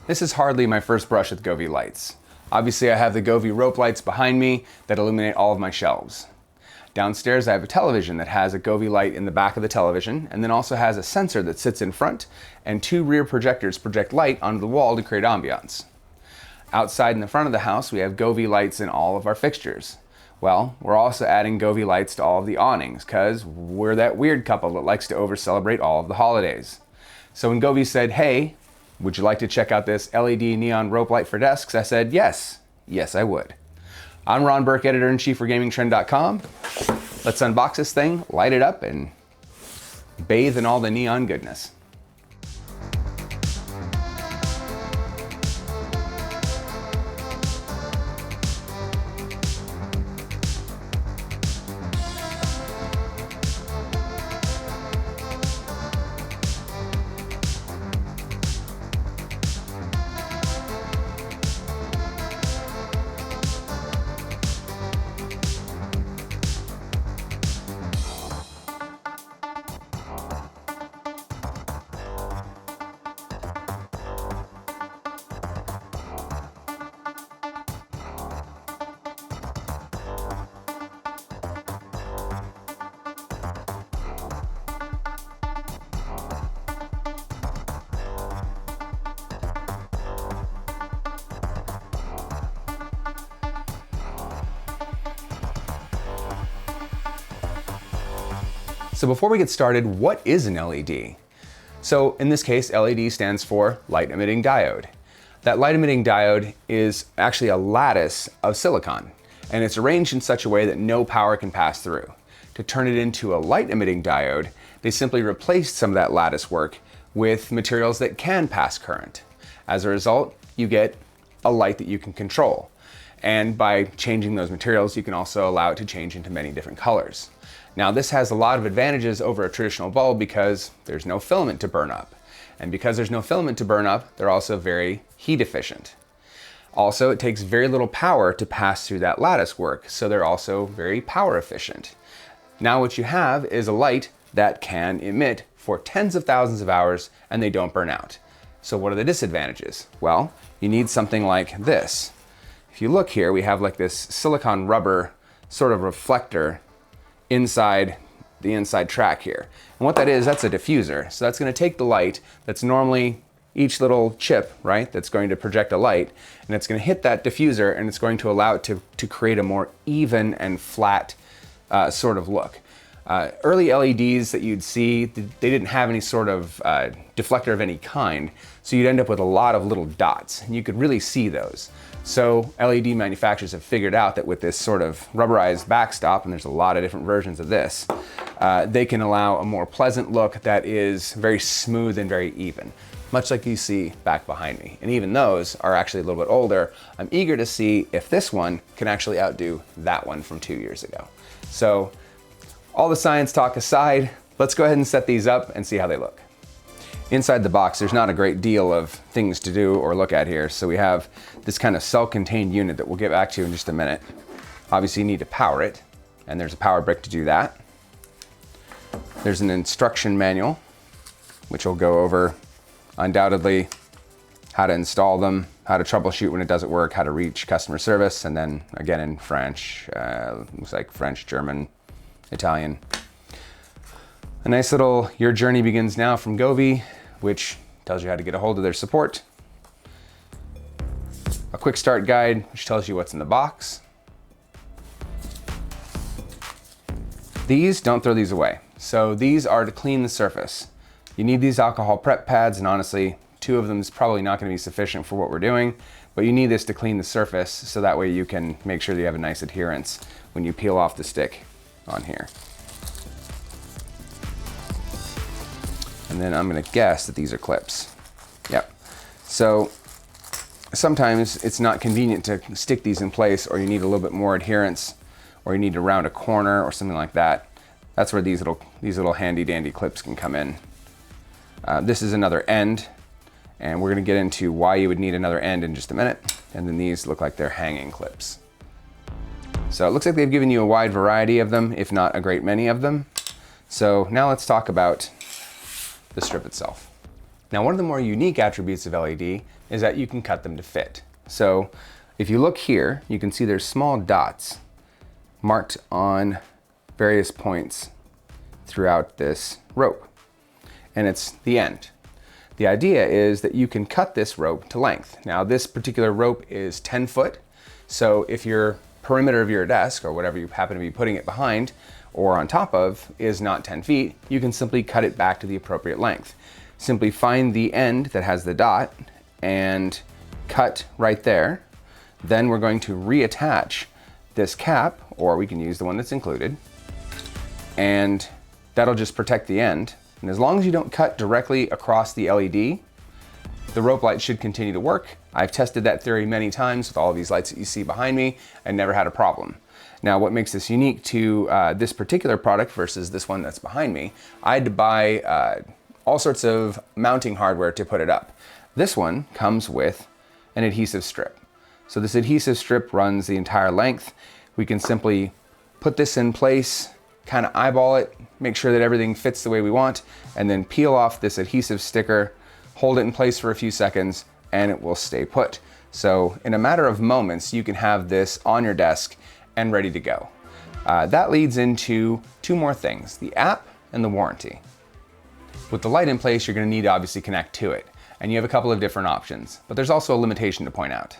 This is hardly my first brush with Govee lights. Obviously I have the Govee rope lights behind me that illuminate all of my shelves. Downstairs I have a television that has a Govee light in the back of the television, and then also has a sensor that sits in front, and two rear projectors project light onto the wall to create ambiance. Outside in the front of the house we have Govee lights in all of our fixtures. Well, we're also adding Govee lights to all of the awnings, because we're that weird couple that likes to over-celebrate all of the holidays. So when Govee said, hey, would you like to check out this LED neon rope light for desks? I said, yes. Yes, I would. I'm Ron Burke, editor-in-chief for GamingTrend.com. Let's unbox this thing, light it up, and bathe in all the neon goodness. So before we get started, what is an LED? So in this case, LED stands for light emitting diode. That light emitting diode is actually a lattice of silicon, and it's arranged in such a way that no power can pass through. To turn it into a light emitting diode, they simply replaced some of that lattice work with materials that can pass current. As a result, you get a light that you can control. And by changing those materials, you can also allow it to change into many different colors. Now this has a lot of advantages over a traditional bulb because there's no filament to burn up. And because there's no filament to burn up, they're also very heat efficient. Also, it takes very little power to pass through that lattice work, so they're also very power efficient. Now what you have is a light that can emit for tens of thousands of hours and they don't burn out. So what are the disadvantages? Well, you need something like this. If you look here, we have like this silicone rubber sort of reflector inside the inside track here. And what that is, that's a diffuser. So that's going to take the light that's normally each little chip, right, that's going to project a light, and it's going to hit that diffuser and it's going to allow it to create a more even and flat sort of look. Early LEDs that you'd see, they didn't have any sort of deflector of any kind, so you'd end up with a lot of little dots, and you could really see those. So LED manufacturers have figured out that with this sort of rubberized backstop, and there's a lot of different versions of this, they can allow a more pleasant look that is very smooth and very even, much like you see back behind me. And even those are actually a little bit older. I'm eager to see if this one can actually outdo that one from 2 years ago. So all the science talk aside, let's go ahead and set these up and see how they look. Inside the box, there's not a great deal of things to do or look at here. So we have this kind of self-contained unit that we'll get back to in just a minute. Obviously you need to power it, and there's a power brick to do that. There's an instruction manual, which will go over undoubtedly how to install them, how to troubleshoot when it doesn't work, how to reach customer service, and then again in French, looks like French, German, Italian. A nice little "Your Journey Begins Now" from Govee, which tells you how to get a hold of their support. A quick start guide, which tells you what's in the box. Don't throw these away. So these are to clean the surface. You need these alcohol prep pads, and honestly, 2 of them is probably not going to be sufficient for what we're doing, but you need this to clean the surface so that way you can make sure that you have a nice adherence when you peel off the stick on here. And then I'm going to guess that these are clips. Yep. So sometimes it's not convenient to stick these in place, or you need a little bit more adherence, or you need to round a corner or something like that. That's where these little handy dandy clips can come in. This is another end, and we're going to get into why you would need another end in just a minute. And then these look like they're hanging clips. So it looks like they've given you a wide variety of them, if not a great many of them. So now let's talk about the strip itself. Now, one of the more unique attributes of LED is that you can cut them to fit. So if you look here, you can see there's small dots marked on various points throughout this rope, and it's the end. The idea is that you can cut this rope to length. Now, this particular rope is 10 foot, so if your perimeter of your desk, or whatever you happen to be putting it behind or on top of, is not 10 feet, you can simply cut it back to the appropriate length. Simply find the end that has the dot and cut right there. Then we're going to reattach this cap, or we can use the one that's included, and that'll just protect the end. And as long as you don't cut directly across the LED, the rope light should continue to work. I've tested that theory many times with all of these lights that you see behind me and never had a problem. Now, what makes this unique to this particular product versus this one that's behind me, I had to buy all sorts of mounting hardware to put it up. This one comes with an adhesive strip. So this adhesive strip runs the entire length. We can simply put this in place, kind of eyeball it, make sure that everything fits the way we want, and then peel off this adhesive sticker, hold it in place for a few seconds, and it will stay put. So in a matter of moments, you can have this on your desk and ready to go. That leads into two more things, the app and the warranty. With the light in place, you're going to need to obviously connect to it, and you have a couple of different options, but there's also a limitation to point out.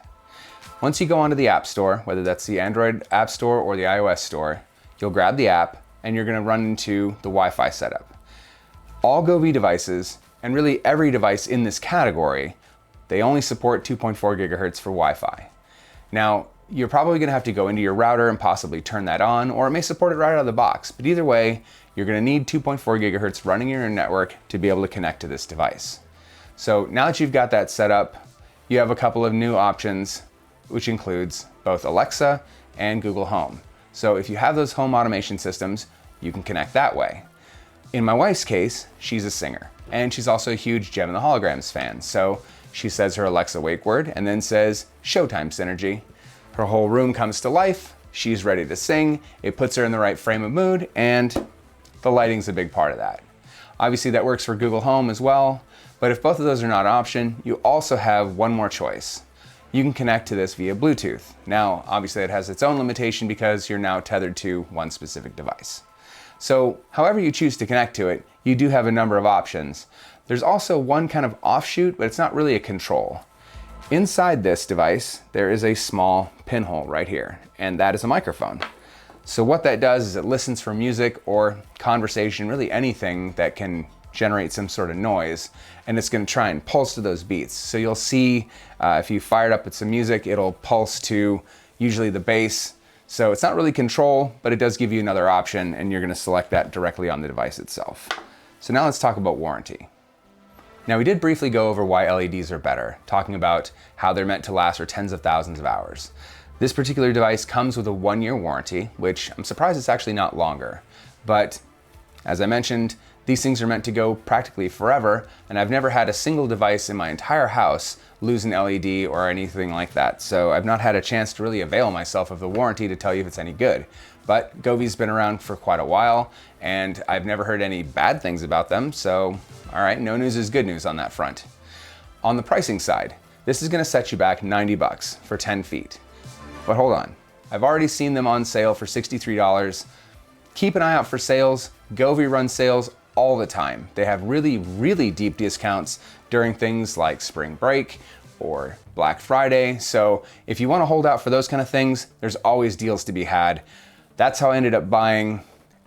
Once you go onto the App Store, whether that's the Android App Store or the iOS Store, you'll grab the app and you're going to run into the Wi-Fi setup. All Govee devices, and really every device in this category, they only support 2.4 gigahertz for Wi-Fi. Now, you're probably going to have to go into your router and possibly turn that on, or it may support it right out of the box, but either way, you're going to need 2.4 gigahertz running in your network to be able to connect to this device. So now that you've got that set up, you have a couple of new options, which includes both Alexa and Google Home. So if you have those home automation systems, you can connect that way. In my wife's case, she's a singer, and she's also a huge Gem and the Holograms fan. So she says her Alexa wake word and then says, "Showtime, Synergy." Her whole room comes to life, she's ready to sing, it puts her in the right frame of mood, and the lighting's a big part of that. Obviously that works for Google Home as well, but if both of those are not an option, you also have one more choice. You can connect to this via Bluetooth. Now, obviously it has its own limitation because you're now tethered to one specific device. So however you choose to connect to it, you do have a number of options. There's also one kind of offshoot, but it's not really a control. Inside this device, there is a small pinhole right here, and that is a microphone. So what that does is it listens for music or conversation, really anything that can generate some sort of noise, and it's going to try and pulse to those beats. So you'll see if you fired up with some music, it'll pulse to usually the bass. So it's not really control, but it does give you another option, and you're going to select that directly on the device itself. So now let's talk about warranty. Now, we did briefly go over why LEDs are better, talking about how they're meant to last for tens of thousands of hours. This particular device comes with a 1-year warranty, which I'm surprised it's actually not longer. But as I mentioned, these things are meant to go practically forever, and I've never had a single device in my entire house lose an LED or anything like that. So I've not had a chance to really avail myself of the warranty to tell you if it's any good. But Govee's been around for quite a while, and I've never heard any bad things about them, so all right, no news is good news on that front. On the pricing side, this is gonna set you back 90 bucks for 10 feet. But hold on, I've already seen them on sale for $63. Keep an eye out for sales. Govee runs sales all the time. They have really, really deep discounts during things like spring break or Black Friday. So if you wanna hold out for those kind of things, there's always deals to be had. That's how I ended up buying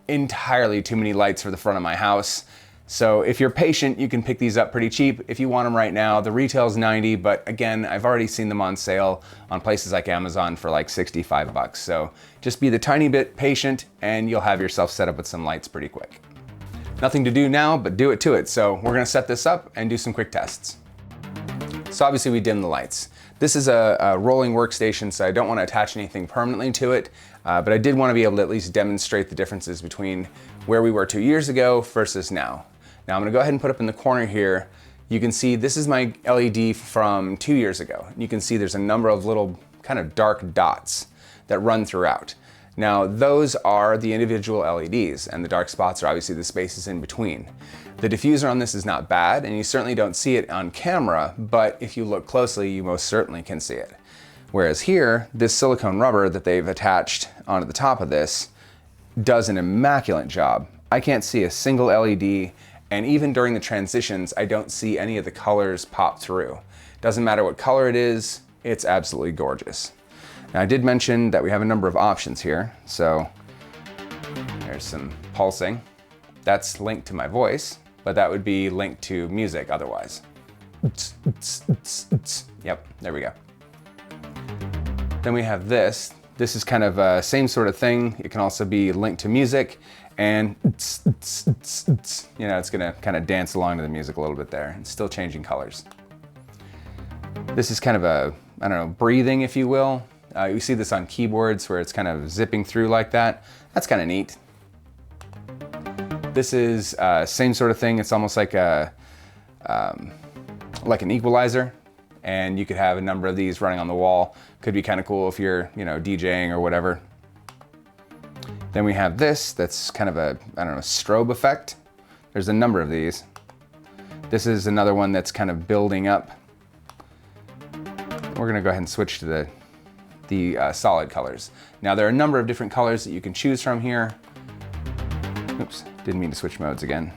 entirely too many lights for the front of my house. So if you're patient, you can pick these up pretty cheap. If you want them right now, the retail's 90, but again, I've already seen them on sale on places like Amazon for like 65 bucks. So just be the tiny bit patient and you'll have yourself set up with some lights pretty quick. Nothing to do now, but do it to it. So we're gonna set this up and do some quick tests. So obviously we dim the lights. This is a rolling workstation, so I don't want to attach anything permanently to it, but I did want to be able to at least demonstrate the differences between where we were 2 years ago versus now. Now I'm going to go ahead and put up in the corner here. You can see this is my LED from 2 years ago. You can see there's a number of little kind of dark dots that run throughout. Now, those are the individual LEDs, and the dark spots are obviously the spaces in between. The diffuser on this is not bad, and you certainly don't see it on camera, but if you look closely, you most certainly can see it. Whereas here, this silicone rubber that they've attached onto the top of this does an immaculate job. I can't see a single LED, and even during the transitions, I don't see any of the colors pop through. Doesn't matter what color it is, it's absolutely gorgeous. Now, I did mention that we have a number of options here. So there's some pulsing. That's linked to my voice, but that would be linked to music otherwise. Yep, there we go. Then we have this. This is kind of a same sort of thing. It can also be linked to music, and you know, it's gonna kind of dance along to the music a little bit there. It's still changing colors. This is kind of a, I don't know, breathing, if you will. You see this on keyboards where it's kind of zipping through like that. That's kind of neat. This is same sort of thing. It's almost like a like an equalizer, and you could have a number of these running on the wall. Could be kind of cool if you're, you know, DJing or whatever. Then we have this. That's kind of a, I don't know, strobe effect. There's a number of these. This is another one that's kind of building up. We're gonna go ahead and switch to the solid colors. Now, there are a number of different colors that you can choose from here. Oops, didn't mean to switch modes again.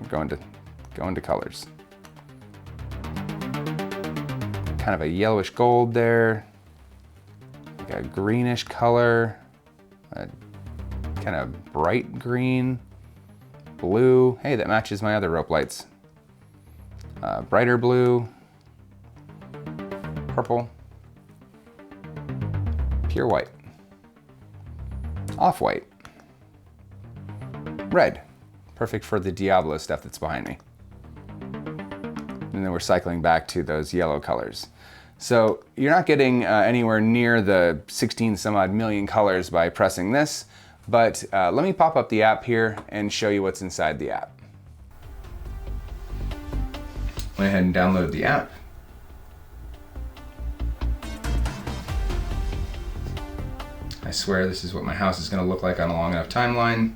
We're going to colors. Kind of a yellowish gold there. Like a greenish color. A kind of bright green. Blue. Hey, that matches my other rope lights. Brighter blue. Purple. Pure white, off-white, red, perfect for the Diablo stuff that's behind me. And then we're cycling back to those yellow colors. So you're not getting anywhere near the 16 some odd million colors by pressing this, but let me pop up the app here and show you what's inside the app. Went ahead and download the app. I swear this is what my house is going to look like on a long enough timeline.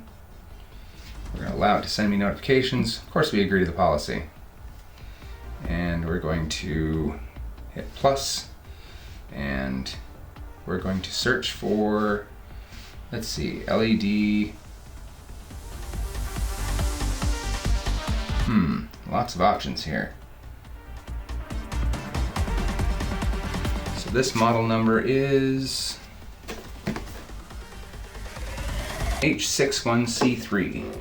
We're going to allow it to send me notifications. Of course, we agree to the policy. And we're going to hit plus, and we're going to search for, let's see, LED. Lots of options here. So this model number is H61C3.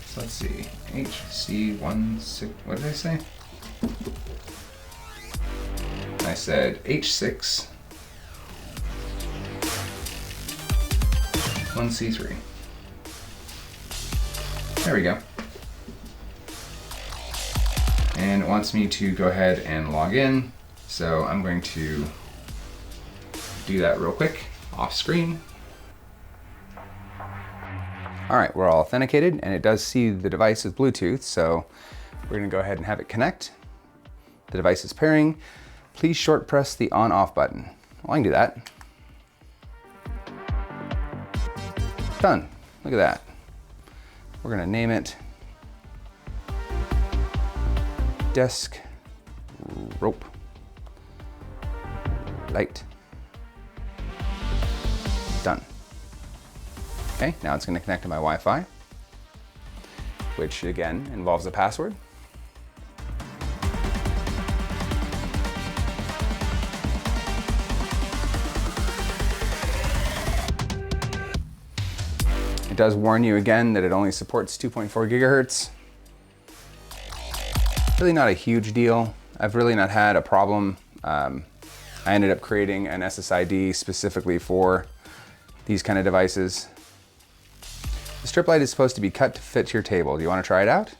So let's see, HC16, what did I say? I said H6 1C3. There we go. And it wants me to go ahead and log in. So I'm going to do that real quick off screen. All right, we're all authenticated, and it does see the device with Bluetooth, so we're gonna go ahead and have it connect. The device is pairing. Please short press the on-off button. Well, I can do that. Done, look at that. We're gonna name it Desk Rope Light. Done. Okay, now it's going to connect to my Wi-Fi, which again involves a password. It does warn you again that it only supports 2.4 gigahertz. Really not a huge deal. I've really not had a problem. I ended up creating an SSID specifically for these kind of devices. The strip light is supposed to be cut to fit your table. Do you want to try it out?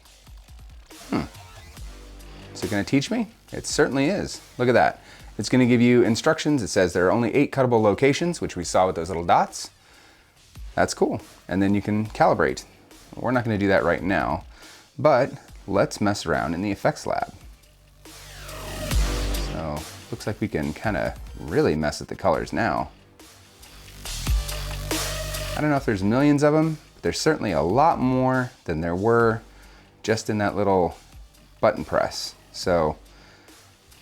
Is it going to teach me? It certainly is. Look at that. It's going to give you instructions. It says there are only 8 cuttable locations, which we saw with those little dots. That's cool. And then you can calibrate. We're not going to do that right now, but let's mess around in the effects lab. So looks like we can kind of really mess with the colors now. I don't know if there's millions of them, but there's certainly a lot more than there were just in that little button press. So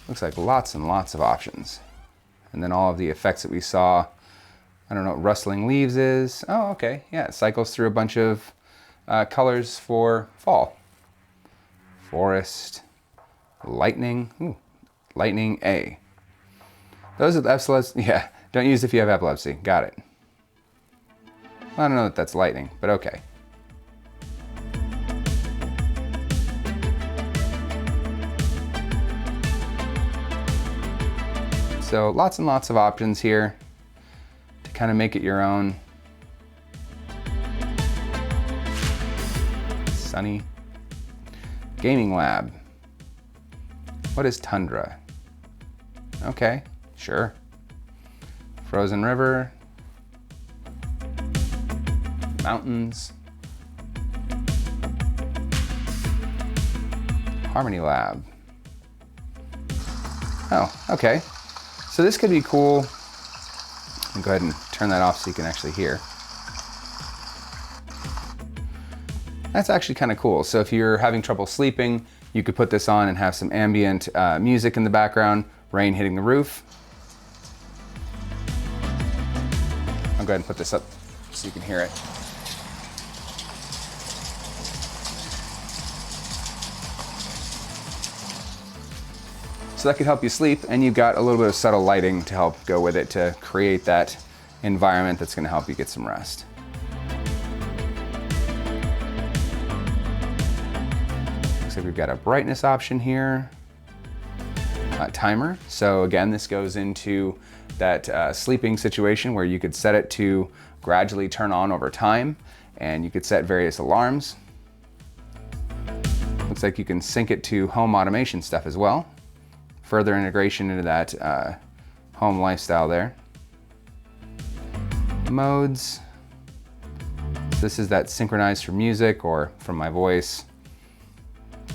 looks like lots and lots of options. And then all of the effects that we saw, I don't know what rustling leaves is. Oh, okay, yeah, it cycles through a bunch of colors for fall. Forest, lightning, ooh, lightning A. Those with epilepsy, yeah, don't use if you have epilepsy, got it. I don't know that that's lightning, but okay. So lots and lots of options here to kind of make it your own. Sunny. Gaming lab. What is tundra? Okay, sure. Frozen river. Mountains. Harmony lab. Oh, okay. So this could be cool. I'll go ahead and turn that off so you can actually hear. That's actually kind of cool. So if you're having trouble sleeping, you could put this on and have some ambient music in the background, rain hitting the roof. I'll go ahead and put this up so you can hear it. So that could help you sleep, and you've got a little bit of subtle lighting to help go with it to create that environment that's going to help you get some rest. Looks like we've got a brightness option here, a timer. So again, this goes into that sleeping situation where you could set it to gradually turn on over time, and you could set various alarms. Looks like you can sync it to home automation stuff as well. Further integration into that home lifestyle there. Modes. This is that synchronized for music or from my voice.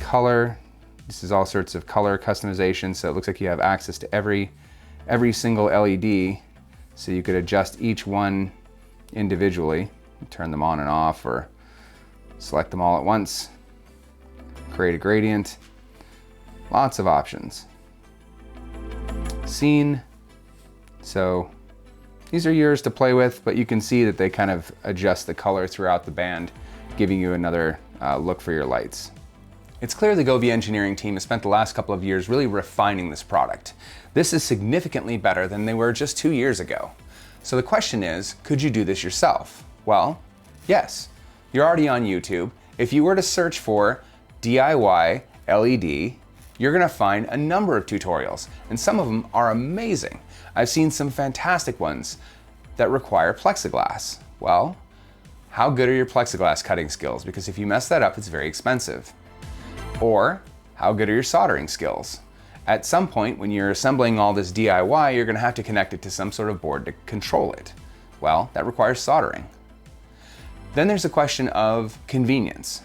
Color. This is all sorts of color customization, so it looks like you have access to every single LED, so you could adjust each one individually, turn them on and off, or select them all at once, create a gradient. Lots of options. Scene. So these are yours to play with, but you can see that they kind of adjust the color throughout the band, giving you another look for your lights. It's clear the Govee engineering team has spent the last couple of years really refining this product. This is significantly better than they were just 2 years ago. So the question is, could you do this yourself? Well, yes. You're already on YouTube. If you were to search for DIY LED, you're gonna find a number of tutorials, and some of them are amazing. I've seen some fantastic ones that require plexiglass. Well, how good are your plexiglass cutting skills? Because if you mess that up, it's very expensive. Or, how good are your soldering skills? At some point, when you're assembling all this DIY, you're gonna have to connect it to some sort of board to control it. Well, that requires soldering. Then there's the question of convenience.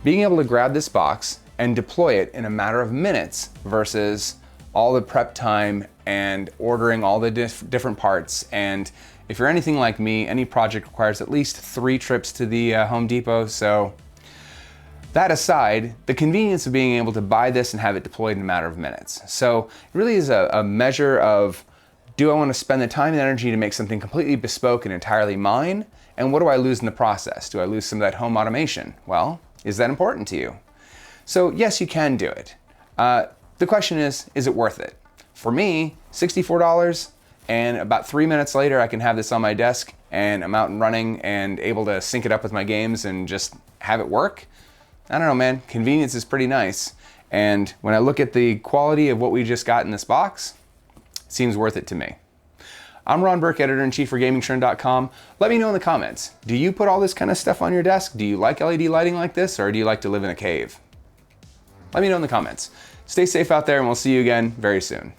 Being able to grab this box and deploy it in a matter of minutes versus all the prep time and ordering all the different parts. And if you're anything like me, any project requires at least 3 trips to the Home Depot. So that aside, the convenience of being able to buy this and have it deployed in a matter of minutes. So it really is a measure of, do I want to spend the time and energy to make something completely bespoke and entirely mine? And what do I lose in the process? Do I lose some of that home automation? Well, is that important to you? So yes, you can do it. The question is it worth it? For me, $64, and about 3 minutes later, I can have this on my desk and I'm out and running and able to sync it up with my games and just have it work. I don't know, man, convenience is pretty nice. And when I look at the quality of what we just got in this box, it seems worth it to me. I'm Ron Burke, Editor-in-Chief for GamingTrend.com. Let me know in the comments, do you put all this kind of stuff on your desk? Do you like LED lighting like this, or do you like to live in a cave? Let me know in the comments. Stay safe out there, and we'll see you again very soon.